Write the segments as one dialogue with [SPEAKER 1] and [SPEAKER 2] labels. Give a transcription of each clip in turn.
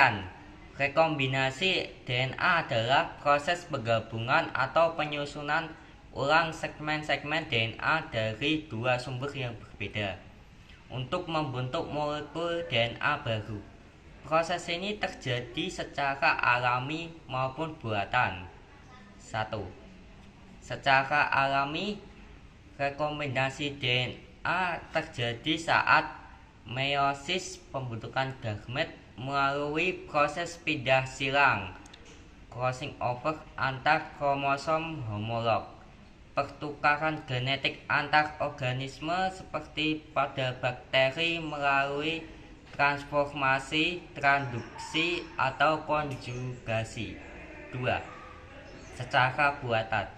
[SPEAKER 1] Pengertian rekombinasi DNA adalah proses penggabungan atau penyusunan ulang segmen-segmen DNA dari dua sumber yang berbeda untuk membentuk molekul DNA baru. Proses ini terjadi secara alami maupun buatan. 1. Secara alami, rekombinasi DNA terjadi saat meiosis pembentukan gamet melalui proses pindah silang crossing over antar kromosom homolog. Pertukaran genetik antar organisme seperti pada bakteri melalui transformasi, transduksi, atau konjugasi. 2. Secara buatan,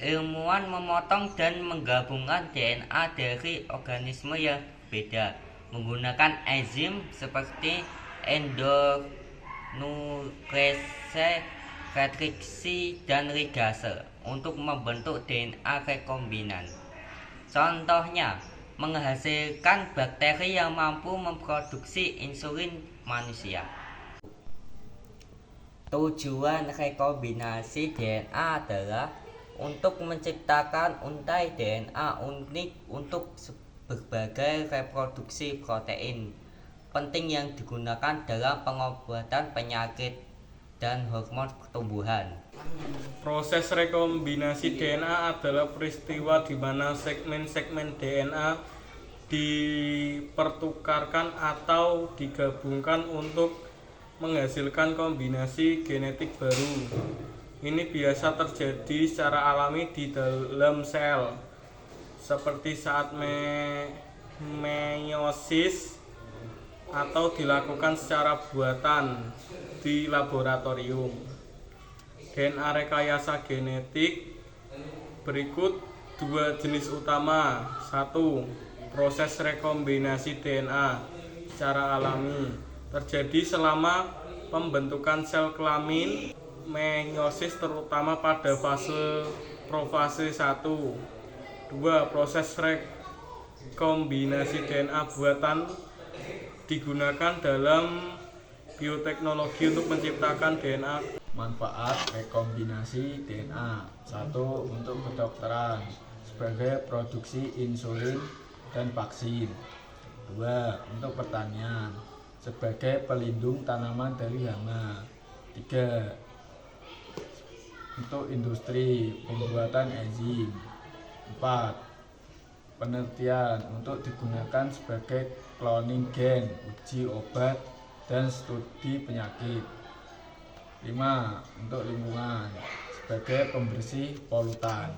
[SPEAKER 1] ilmuwan memotong dan menggabungkan DNA dari organisme yang berbeda menggunakan enzim seperti endonuklease, retriksi, dan ligase untuk membentuk DNA rekombinan. Contohnya, menghasilkan bakteri yang mampu memproduksi insulin manusia. Tujuan rekombinasi DNA adalah untuk menciptakan untai DNA unik untuk berbagai reproduksi protein penting yang digunakan dalam pengobatan penyakit dan hormon pertumbuhan.
[SPEAKER 2] Proses rekombinasi DNA adalah peristiwa di mana segmen-segmen DNA dipertukarkan atau digabungkan untuk menghasilkan kombinasi genetik baru. Ini biasa terjadi secara alami di dalam sel, seperti saat meiosis, atau dilakukan secara buatan di laboratorium. DNA rekayasa genetik berikut dua jenis utama. 1. Proses rekombinasi DNA secara alami terjadi selama pembentukan sel kelamin meiosis terutama pada fase profase 1. 2. Proses rekombinasi DNA buatan digunakan dalam bioteknologi untuk menciptakan DNA.
[SPEAKER 3] Manfaat rekombinasi DNA. 1. Untuk kedokteran sebagai produksi insulin dan vaksin. 2. Untuk pertanian sebagai pelindung tanaman dari hama. 3. Untuk industri pembuatan enzim. 4. Penelitian untuk digunakan sebagai cloning gen, uji obat, dan studi penyakit. 5. Untuk lingkungan sebagai pembersih polutan.